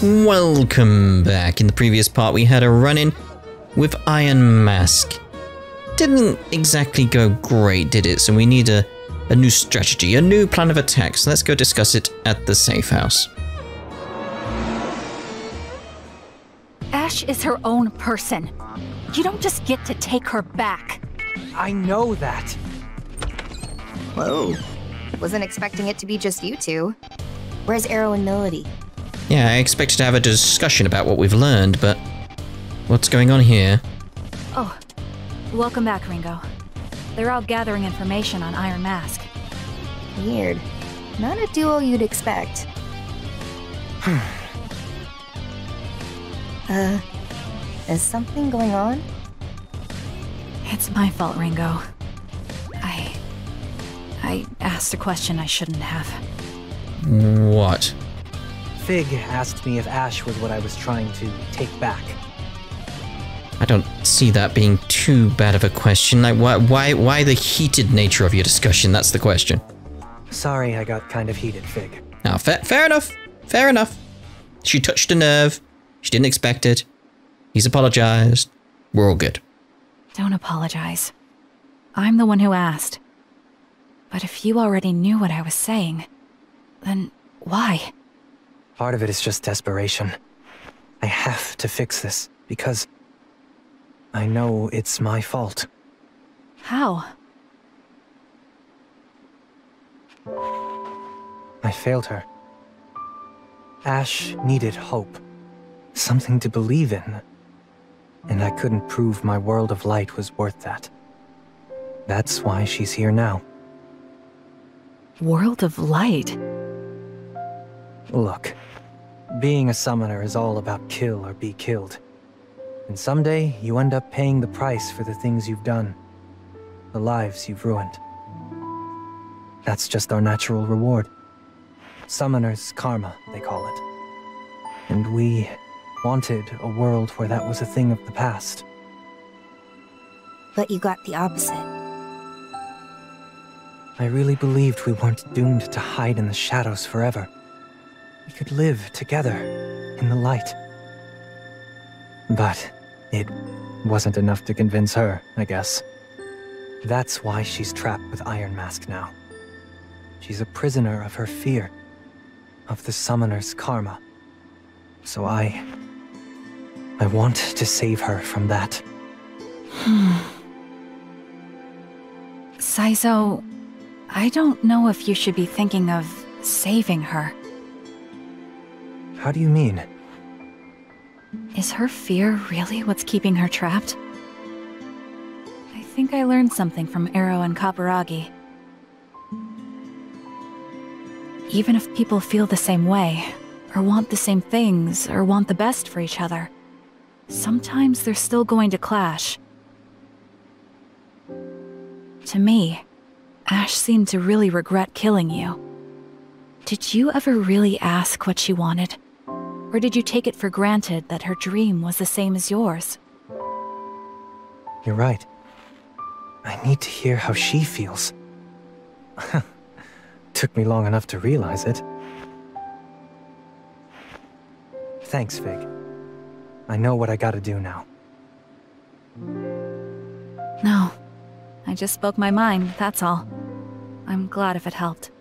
Welcome back. In the previous part, we had a run-in with Iron Mask. Didn't exactly go great, did it? So we need a new strategy, a new plan of attack. So let's go discuss it at the safe house. Ash is her own person. You don't just get to take her back. I know that. Whoa. Wasn't expecting it to be just you two. Where's Arrow and Melody? Yeah, I expected to have a discussion about what we've learned, but what's going on here? Oh, welcome back, Ringo. They're out gathering information on Iron Mask. Weird. Not a duo you'd expect. Is something going on? It's my fault, Ringo. I asked a question I shouldn't have. What? Figue asked me if Ash was what I was trying to take back. I don't see that being too bad of a question. Like, why the heated nature of your discussion? That's the question. Sorry, I got kind of heated, Figue. Now, fair enough. Fair enough. She touched a nerve. She didn't expect it. He's apologized. We're all good. Don't apologize. I'm the one who asked. But if you already knew what I was saying, then why? Part of it is just desperation. I have to fix this, because I know it's my fault. How? I failed her. Ash needed hope. Something to believe in. And I couldn't prove my world of light was worth that. That's why she's here now. World of Light? Look, being a summoner is all about kill or be killed. And someday, you end up paying the price for the things you've done. The lives you've ruined. That's just our natural reward. Summoner's karma, they call it. And we wanted a world where that was a thing of the past. But you got the opposite. I really believed we weren't doomed to hide in the shadows forever. We could live together in the light. But it wasn't enough to convince her, I guess. That's why she's trapped with Iron Mask now. She's a prisoner of her fear, of the summoner's karma. So I want to save her from that. Saizo, I don't know if you should be thinking of saving her. How do you mean? Is her fear really what's keeping her trapped? I think I learned something from Arrow and Kaburagi. Even if people feel the same way, or want the same things, or want the best for each other, sometimes they're still going to clash. To me, Ash seemed to really regret killing you. Did you ever really ask what she wanted? Or did you take it for granted that her dream was the same as yours? You're right. I need to hear how she feels. Took me long enough to realize it. Thanks, Figue. I know what I gotta do now. No. I just spoke my mind, that's all. I'm glad if it helped.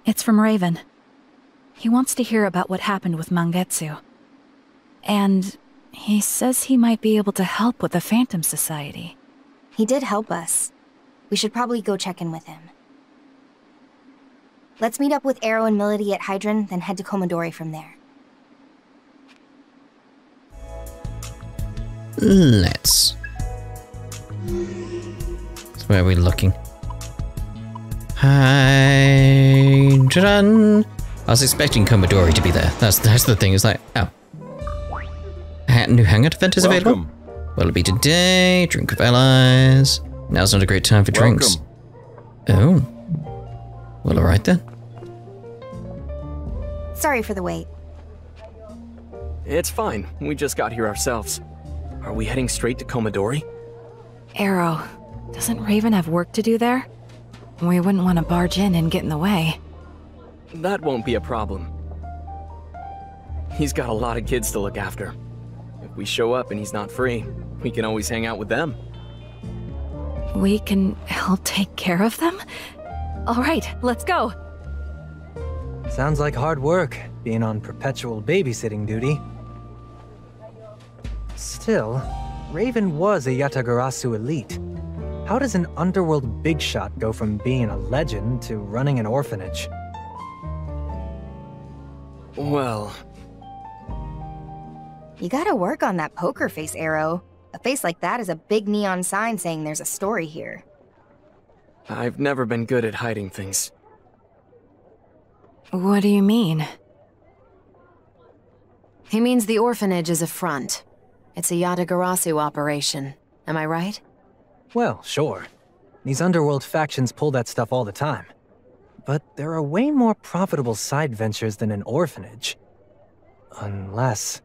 It's from Raven. He wants to hear about what happened with Mangetsu. And he says he might be able to help with the Phantom Society. He did help us. We should probably go check in with him. Let's meet up with Arrow and Melody at Hydron, then head to Komodori from there. Let's. So where are we looking? Hydron. I was expecting Komodori to be there. That's the thing. It's like, oh. New hangout event is available? What'll it be today? Drink of allies. Now's not a great time for drinks. Oh. Well, alright then. Sorry for the wait. It's fine. We just got here ourselves. Are we heading straight to Komodori? Arrow, doesn't Raven have work to do there? We wouldn't want to barge in and get in the way. That won't be a problem. He's got a lot of kids to look after. If we show up and he's not free, we can always hang out with them. We can help take care of them? All right, let's go. Sounds like hard work, being on perpetual babysitting duty. Still, Raven was a Yatagarasu elite. How does an underworld big shot go from being a legend to running an orphanage? Well... You gotta work on that poker face, Arrow. A face like that is a big neon sign saying there's a story here. I've never been good at hiding things. What do you mean? He means the orphanage is a front. It's a Yatagarasu operation. Am I right? Well, sure. These underworld factions pull that stuff all the time. But there are way more profitable side ventures than an orphanage. Unless...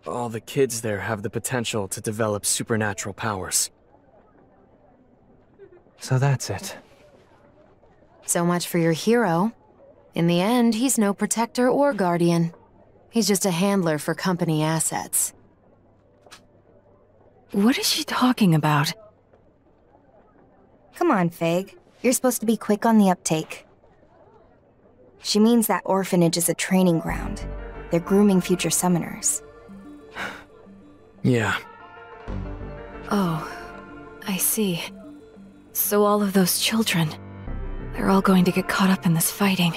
All the kids there have the potential to develop supernatural powers. So that's it. So much for your hero. In the end, he's no protector or guardian. He's just a handler for company assets. What is she talking about? Come on, Figue. You're supposed to be quick on the uptake. She means that orphanage is a training ground. They're grooming future summoners. Yeah. Oh, I see. So all of those children, they're all going to get caught up in this fighting.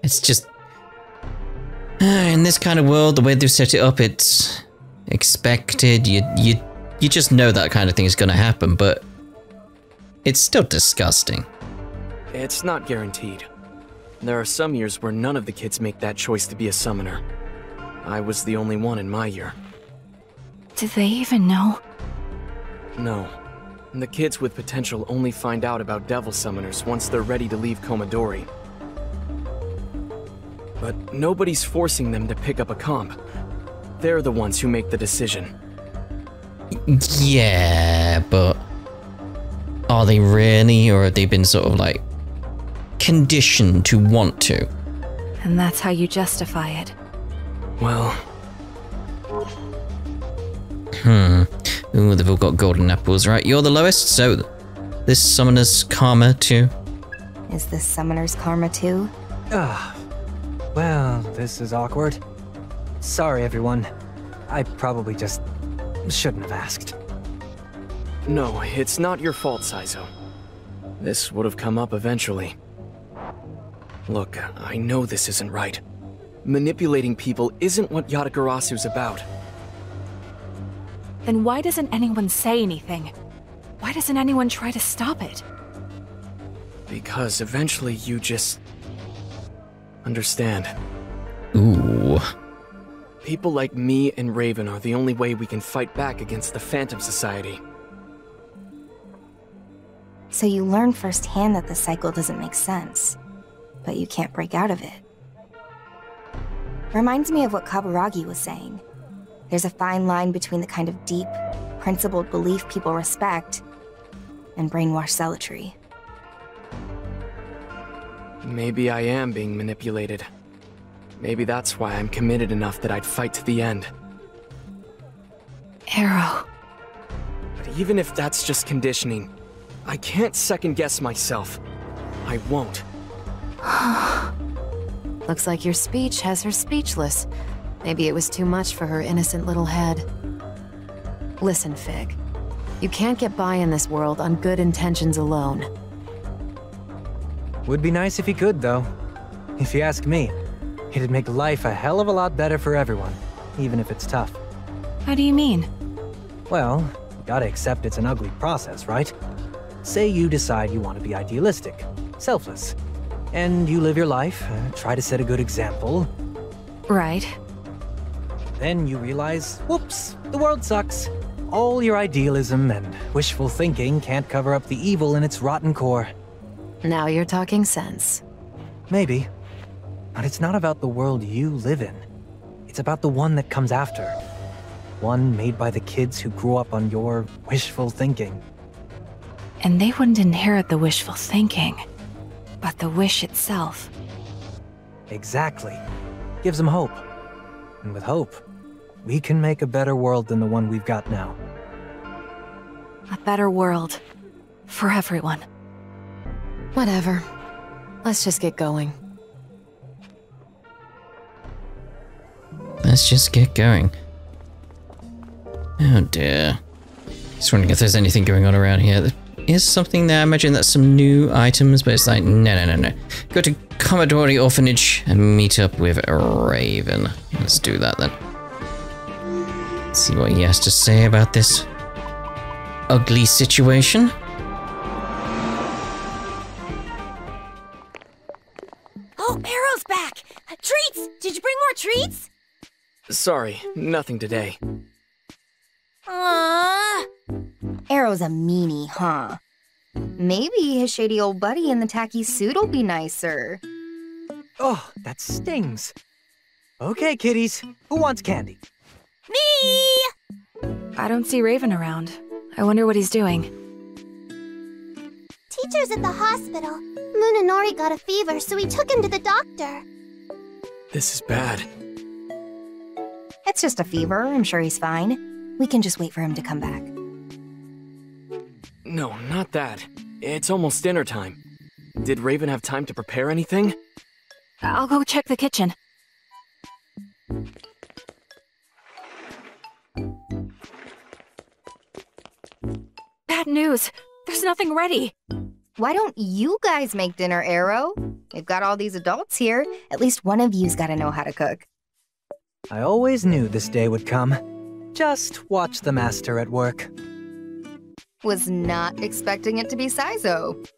It's just... in this kind of world, the way they've set it up, it's expected. You just know that kind of thing is going to happen, but it's still disgusting. It's not guaranteed. There are some years where none of the kids make that choice to be a summoner. I was the only one in my year. Do they even know? No. And the kids with potential only find out about devil summoners once they're ready to leave Komadori. But nobody's forcing them to pick up a comp. They're the ones who make the decision. Yeah, but are they really, or have they been sort of like conditioned to want to? And that's how you justify it. Well... Ooh, they've all got golden apples, right? You're the lowest, so this summoner's karma too. Is this summoner's karma too? Well, this is awkward. Sorry, everyone. I probably just shouldn't have asked. No, it's not your fault, Saizo. This would have come up eventually. Look, I know this isn't right. Manipulating people isn't what Yatagarasu's about. Then why doesn't anyone say anything? Why doesn't anyone try to stop it? Because eventually you just... understand. Ooh. People like me and Raven are the only way we can fight back against the Phantom Society. So you learn firsthand that the cycle doesn't make sense, but you can't break out of it. Reminds me of what Kaburagi was saying. There's a fine line between the kind of deep, principled belief people respect and brainwash zealotry. Maybe I am being manipulated. Maybe that's why I'm committed enough that I'd fight to the end. Arrow. But even if that's just conditioning, I can't second-guess myself. I won't. Looks like your speech has her speechless. Maybe it was too much for her innocent little head. Listen, Figue. You can't get by in this world on good intentions alone. Would be nice if he could, though. If you ask me, it'd make life a hell of a lot better for everyone, even if it's tough. How do you mean? Well, you gotta accept it's an ugly process, right? Say you decide you want to be idealistic, selfless, and you live your life, try to set a good example. Right. Then you realize, whoops, the world sucks. All your idealism and wishful thinking can't cover up the evil in its rotten core. Now you're talking sense. Maybe. But it's not about the world you live in. It's about the one that comes after. One made by the kids who grew up on your wishful thinking. And they wouldn't inherit the wishful thinking. but the wish itself. Exactly. Gives them hope. And with hope, we can make a better world than the one we've got now. A better world. For everyone. Whatever. Let's just get going. Let's just get going. Oh dear. Just wondering if there's anything going on around here. There is something there. I imagine that's some new items, but it's like, no. Go to Commodore Orphanage and meet up with Raven. Let's do that then. Let's see what he has to say about this ugly situation. Oh, Arrow's back! Treats! Did you bring more treats? Sorry, nothing today. Aww. Arrow's a meanie, huh? Maybe his shady old buddy in the tacky suit'll be nicer. Oh, that stings. Okay, kiddies. Who wants candy? Me! I don't see Raven around. I wonder what he's doing. Teacher's at the hospital. Munenori got a fever, so we took him to the doctor. This is bad. It's just a fever. I'm sure he's fine. We can just wait for him to come back. No, not that. It's almost dinner time. Did Raven have time to prepare anything? I'll go check the kitchen. Bad news. There's nothing ready. Why don't you guys make dinner, Arrow? We've got all these adults here. At least one of you's gotta know how to cook. I always knew this day would come. Just watch the master at work. Was not expecting it to be Saizo.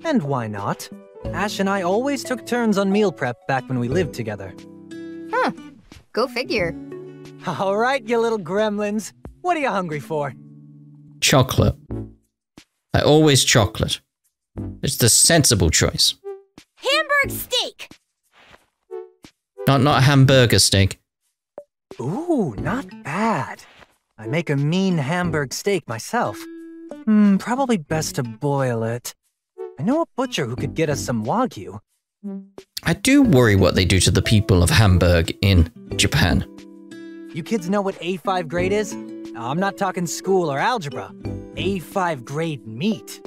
And why not? Ash and I always took turns on meal prep back when we lived together. Huh. Go figure. All right, you little gremlins. What are you hungry for? Chocolate. Always chocolate. It's the sensible choice. Hamburg steak! Not a hamburger steak. Ooh, not bad. I make a mean Hamburg steak myself. Probably best to boil it. I know a butcher who could get us some Wagyu. I do worry what they do to the people of Hamburg in Japan. You kids know what A5 grade is? I'm not talking school or algebra. A5 grade meat.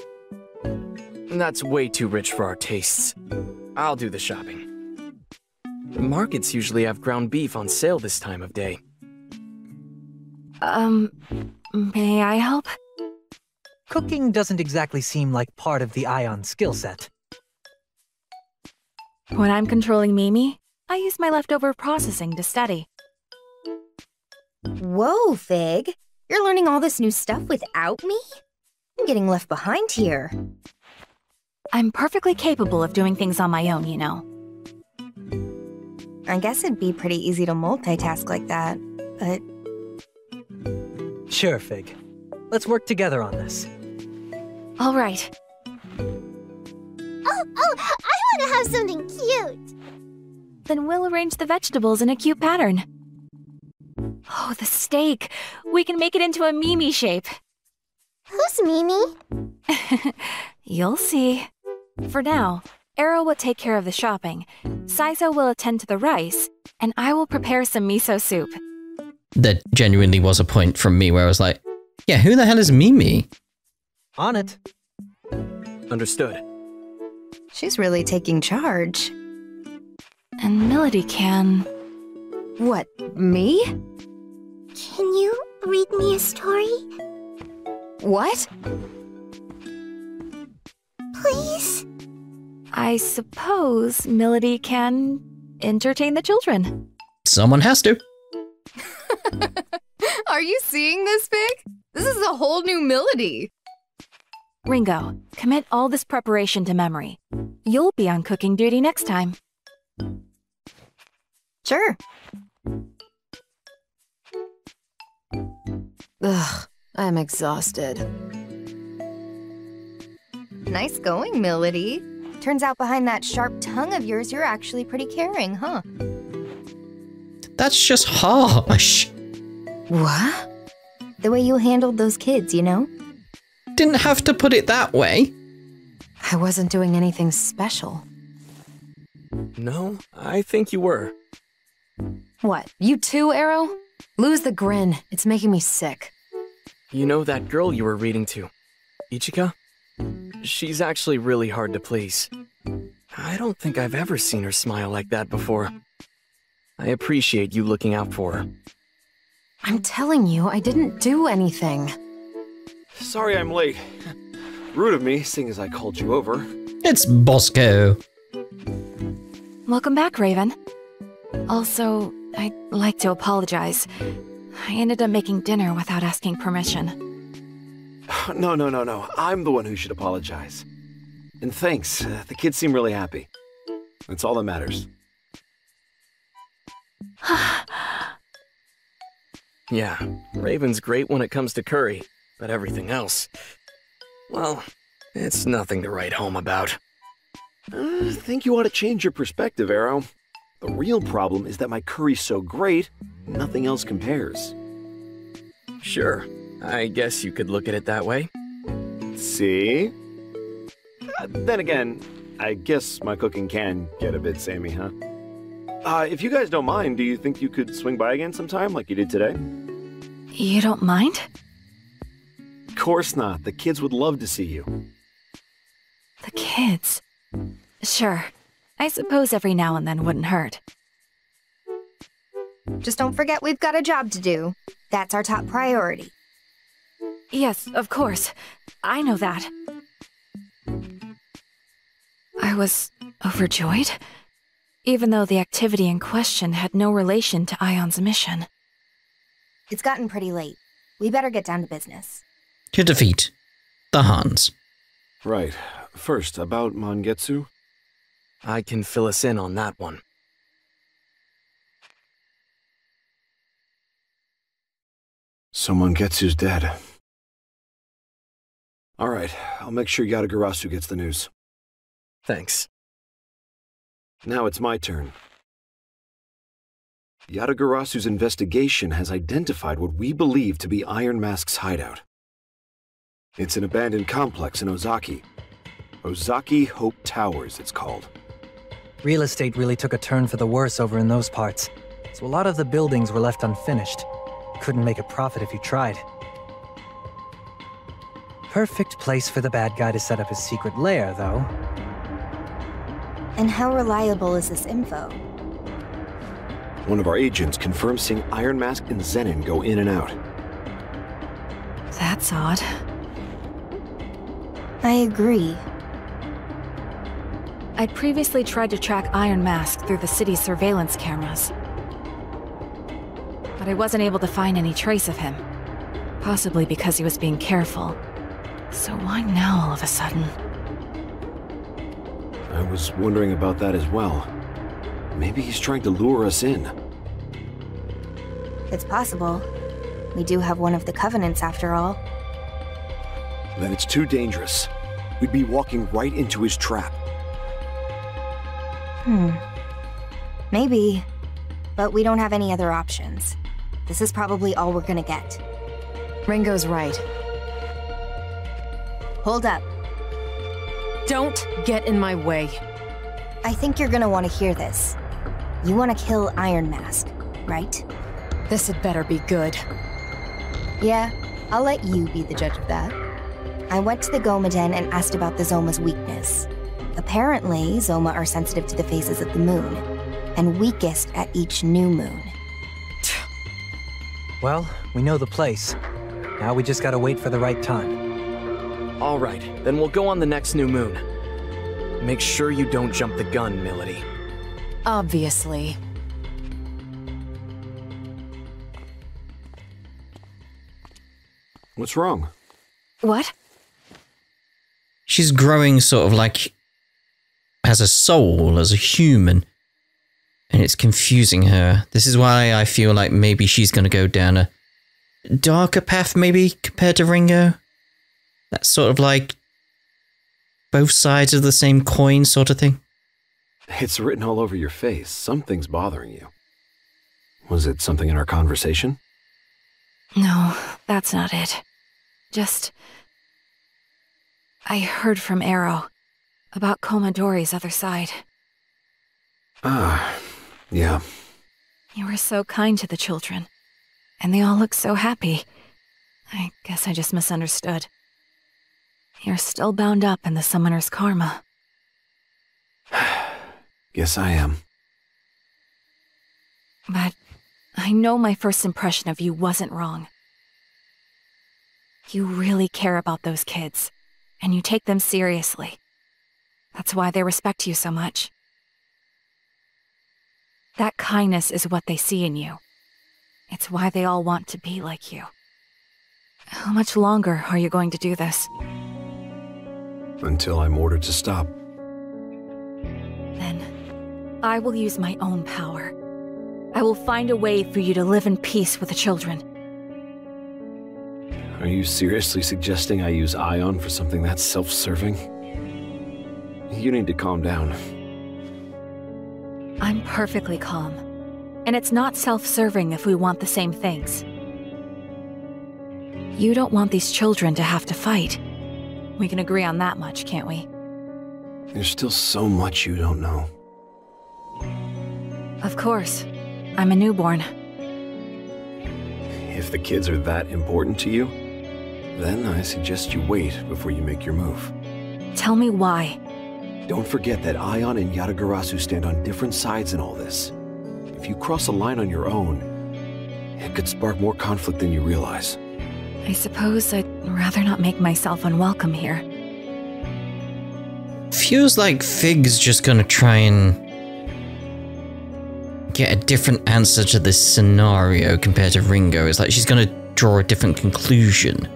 That's way too rich for our tastes. I'll do the shopping. The markets usually have ground beef on sale this time of day. May I help? Cooking doesn't exactly seem like part of the Aion skill set. When I'm controlling Mimi, I use my leftover processing to study. Whoa, Fig. You're learning all this new stuff without me? I'm getting left behind here. I'm perfectly capable of doing things on my own, you know. I guess it'd be pretty easy to multitask like that, but... Sure, Fig. Let's work together on this. All right. Oh, I want to have something cute. Then we'll arrange the vegetables in a cute pattern. Oh, the steak. We can make it into a Mimi shape. Who's Mimi? You'll see. For now, Arrow will take care of the shopping, Saizo will attend to the rice, and I will prepare some miso soup. There genuinely was a point from me where I was like, yeah, who the hell is Mimi? On it. Understood. She's really taking charge. And Melody can... What, me? Can you read me a story? What? Please? I suppose Melody can entertain the children. Someone has to. Are you seeing this, Fig? This is a whole new Melody. Ringo, commit all this preparation to memory. You'll be on cooking duty next time. Sure. Ugh, I'm exhausted. Nice going, Melody. Turns out behind that sharp tongue of yours, you're actually pretty caring, huh? That's just harsh. What? The way you handled those kids, you know? Didn't have to put it that way. I wasn't doing anything special. No, I think you were. What, you too, Arrow? Lose the grin. It's making me sick. You know that girl you were reading to, Ichika? She's actually really hard to please. I don't think I've ever seen her smile like that before. I appreciate you looking out for her. I'm telling you, I didn't do anything. Sorry I'm late. Rude of me, seeing as I called you over. It's Bosco. Welcome back, Raven. Also, I'd like to apologize. I ended up making dinner without asking permission. No. I'm the one who should apologize. And thanks. The kids seem really happy. That's all that matters. Yeah, Raven's great when it comes to curry, but everything else, well, it's nothing to write home about. I think you ought to change your perspective, Arrow. The real problem is that my curry's so great, nothing else compares. Sure, I guess you could look at it that way. See? Then again, I guess my cooking can get a bit samey, huh? If you guys don't mind, do you think you could swing by again sometime like you did today? You don't mind? Of course not. The kids would love to see you. The kids? Sure. I suppose every now and then wouldn't hurt. Just don't forget we've got a job to do. That's our top priority. Yes, of course. I know that. I was overjoyed, even though the activity in question had no relation to Aion's mission. It's gotten pretty late. We better get down to business. To defeat the Hans. Right. First, about Mangetsu. I can fill us in on that one. So Mangetsu's dead. Alright, I'll make sure Yatagarasu gets the news. Thanks. Now it's my turn. Yatagarasu's investigation has identified what we believe to be Iron Mask's hideout. It's an abandoned complex in Ozaki. Ozaki Hope Towers, it's called. Real estate really took a turn for the worse over in those parts, so a lot of the buildings were left unfinished. Couldn't make a profit if you tried. Perfect place for the bad guy to set up his secret lair, though. And how reliable is this info? One of our agents confirms seeing Iron Mask and Zenin go in and out. That's odd. I agree. I'd previously tried to track Iron Mask through the city's surveillance cameras, but I wasn't able to find any trace of him. Possibly because he was being careful. So why now all of a sudden? I was wondering about that as well. Maybe he's trying to lure us in. It's possible. We do have one of the covenants after all. Then it's too dangerous. We'd be walking right into his trap. Maybe. But we don't have any other options. This is probably all we're gonna get. Ringo's right. Hold up. Don't get in my way. I think you're gonna want to hear this. You want to kill Iron Mask, right? This had better be good. Yeah, I'll let you be the judge of that. I went to the Gomaden and asked about the Zoma's weakness. Apparently, Zoma are sensitive to the phases of the moon, and weakest at each new moon. Well, we know the place. Now we just gotta wait for the right time. All right, then we'll go on the next new moon. Make sure you don't jump the gun, Milady. Obviously. What's wrong? What? She's growing sort of like as a soul, as a human. And it's confusing her. This is why I feel like maybe she's going to go down a darker path, maybe, compared to Ringo. That's sort of like both sides of the same coin sort of thing. It's written all over your face. Something's bothering you. Was it something in our conversation? No, that's not it. Just... I heard from Arrow. About Komodori's other side. Yeah. You were so kind to the children, and they all looked so happy. I guess I just misunderstood. You're still bound up in the summoner's karma. Guess I am. But I know my first impression of you wasn't wrong. You really care about those kids, and you take them seriously. That's why they respect you so much. That kindness is what they see in you. It's why they all want to be like you. How much longer are you going to do this? Until I'm ordered to stop. Then, I will use my own power. I will find a way for you to live in peace with the children. Are you seriously suggesting I use Aion for something that's self-serving? You need to calm down. I'm perfectly calm. And it's not self-serving if we want the same things. You don't want these children to have to fight. We can agree on that much, can't we? There's still so much you don't know. Of course. I'm a newborn. If the kids are that important to you, then I suggest you wait before you make your move. Tell me why. Don't forget that Aion and Yatagarasu stand on different sides in all this. If you cross a line on your own, it could spark more conflict than you realize. I suppose I'd rather not make myself unwelcome here. Feels like Figue's just gonna try and get a different answer to this scenario compared to Ringo. It's like she's gonna draw a different conclusion.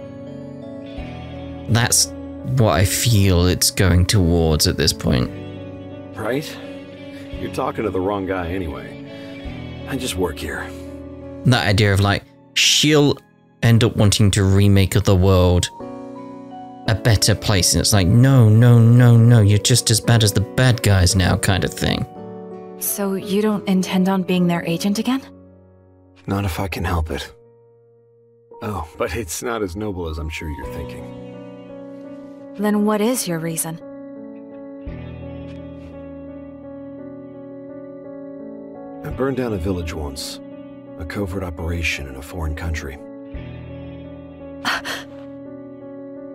That's what I feel it's going towards at this point. Right? You're talking to the wrong guy anyway. I just work here. That idea of like, she'll end up wanting to remake the world a better place, and it's like, no, no, no, no, you're just as bad as the bad guys now kind of thing. So you don't intend on being their agent again? Not if I can help it. Oh, but it's not as noble as I'm sure you're thinking. Then what is your reason? I burned down a village once. A covert operation in a foreign country.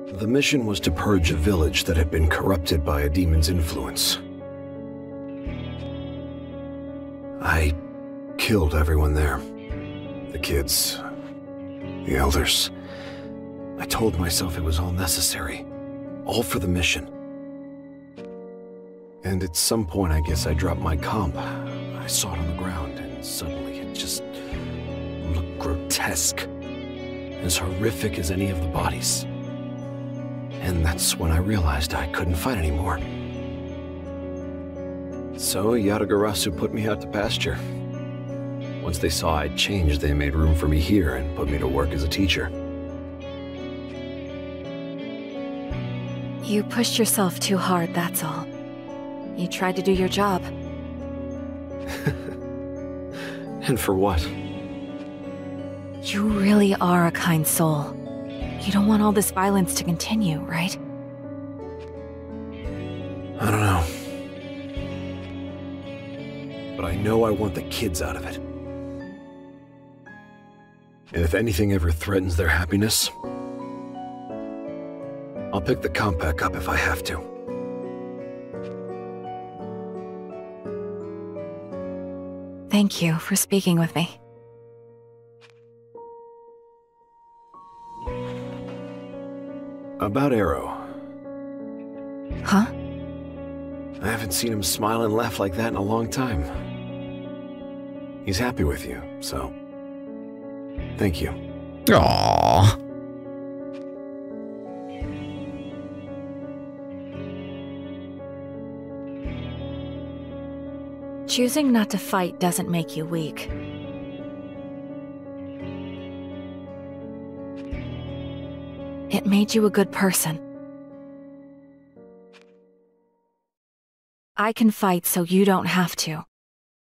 The mission was to purge a village that had been corrupted by a demon's influence. I killed everyone there. The kids, the elders. I told myself it was all necessary. All for the mission. And at some point, I guess I dropped my comp. I saw it on the ground, and suddenly it just looked grotesque. As horrific as any of the bodies. And that's when I realized I couldn't fight anymore. So Yatagarasu put me out to pasture. Once they saw I'd changed, they made room for me here and put me to work as a teacher. You pushed yourself too hard, that's all. You tried to do your job. And for what? You really are a kind soul. You don't want all this violence to continue, right? I don't know. But I know I want the kids out of it. And if anything ever threatens their happiness, I'll pick the comp back up if I have to. Thank you for speaking with me. About Arrow. Huh? I haven't seen him smile and laugh like that in a long time. He's happy with you, so... thank you. Aww. Choosing not to fight doesn't make you weak. It made you a good person. I can fight so you don't have to.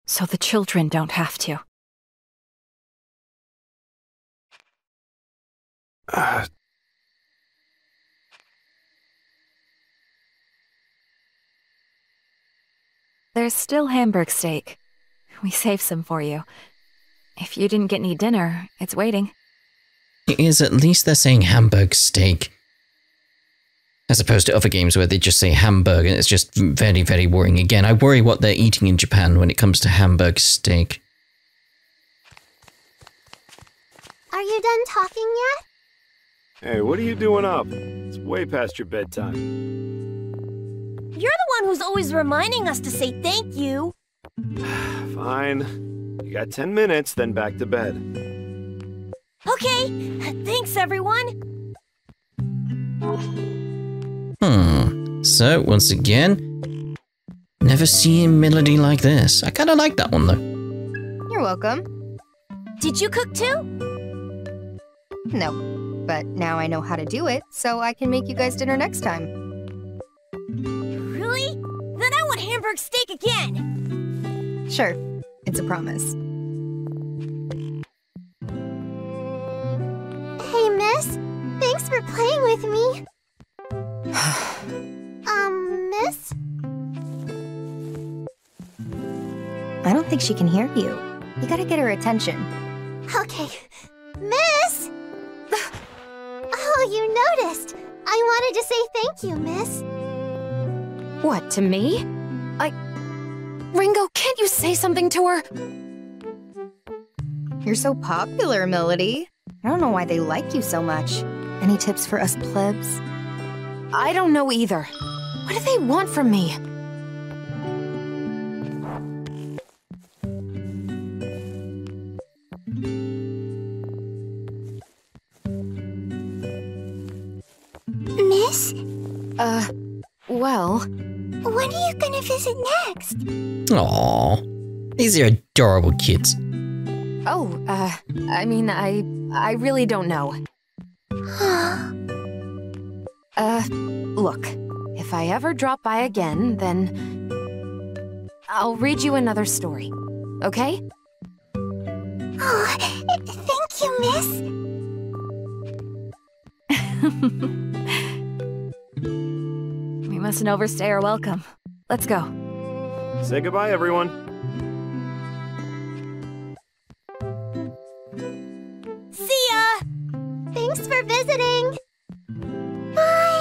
So the children don't have to. There's still Hamburg steak. We saved some for you. If you didn't get any dinner, it's waiting. It is, at least they're saying Hamburg steak. As opposed to other games where they just say Hamburg and it's just very, very worrying. Again, I worry what they're eating in Japan when it comes to Hamburg steak. Are you done talking yet? Hey, what are you doing up? It's way past your bedtime. You're the one who's always reminding us to say thank you. Fine. You got 10 minutes, then back to bed. Okay, thanks everyone. So, once again, never seen melody like this. I kind of like that one, though. You're welcome. Did you cook too? No, but now I know how to do it, so I can make you guys dinner next time. Really? Then I want Hamburg steak again. Sure, it's a promise. Hey, miss. Thanks for playing with me. Miss? I don't think she can hear you. You gotta get her attention. Okay. Miss! Oh, you noticed. I wanted to say thank you, miss. What, to me? Ringo, can't you say something to her? You're so popular, Melody. I don't know why they like you so much. Any tips for us plebs? I don't know either. What do they want from me? Miss? Well... When are you gonna visit next? Aww. These are adorable kids. Oh, I mean, I really don't know. Look, if I ever drop by again, then I'll read you another story, okay? Oh, thank you, miss. We mustn't overstay our welcome. Let's go. Say goodbye, everyone. See ya! Thanks for visiting. Bye.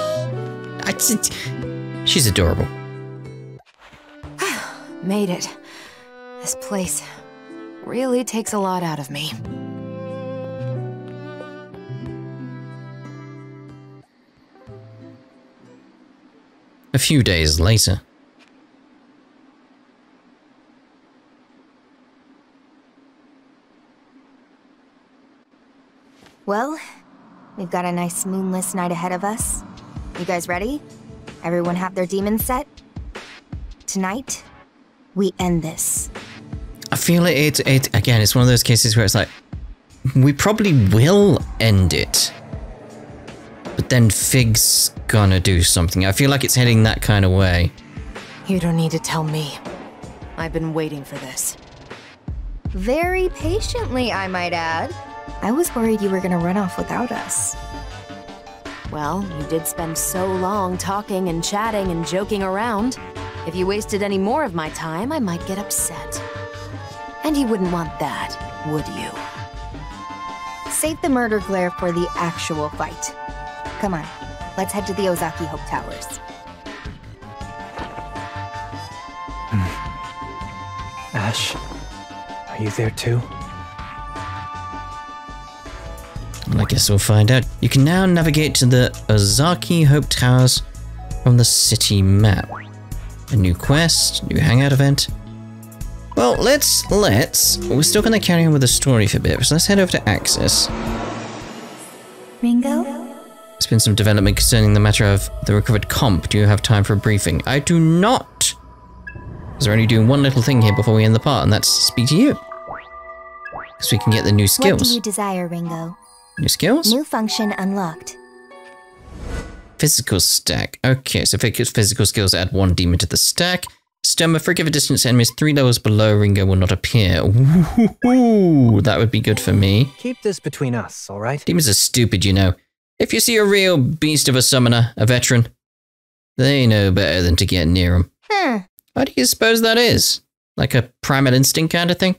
She's adorable. Made it. This place really takes a lot out of me. A few days later. Well, we've got a nice moonless night ahead of us. You guys ready? Everyone have their demons set? Tonight, we end this. I feel it again, it's one of those cases where it's like, we probably will end it. But then Figue's gonna do something. I feel like it's heading that kind of way. You don't need to tell me. I've been waiting for this. Very patiently, I might add. I was worried you were gonna run off without us. Well, you did spend so long talking and chatting and joking around. If you wasted any more of my time, I might get upset. And you wouldn't want that, would you? Save the murder glare for the actual fight. Come on, let's head to the Ozaki Hope Towers. Ash, are you there too? Well, I guess we'll find out. You can now navigate to the Ozaki Hope Towers from the city map. A new quest, new hangout event. Well, let's, we're still going to carry on with the story for a bit, so let's head over to Axis. Ringo? There's been some development concerning the matter of the recovered comp. Do you have time for a briefing? I do not! Because we're only doing one little thing here before we end the part, and that's speak to you. Because we can get the new skills. What do you desire, Ringo? New skills? New function unlocked. Physical stack. Okay, so physical skills add 1 demon to the stack. Stoma, forgive a distance enemies 3 levels below Ringo will not appear. Ooh, that would be good for me. Keep this between us, alright? Demons are stupid, you know. If you see a real beast of a summoner, a veteran, they know better than to get near them. What do you suppose that is? Like a primal instinct kind of thing?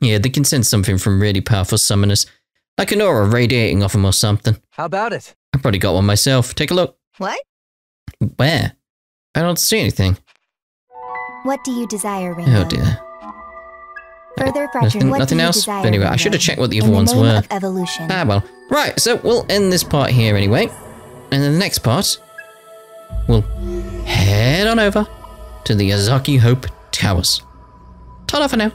Yeah, they can sense something from really powerful summoners. Like an aura radiating off them or something. How about it? I probably got one myself. Take a look. What? Where? I don't see anything. What do you desire, Ringo? Oh dear. Further fracturing, what Nothing do you else? desire, But anyway, I Ringo? should have checked what the other In the ones name were. of evolution. Ah, well. Right, so we'll end this part here anyway. And in the next part, we'll head on over to the Ozaki Hope Towers. Ta-da for now.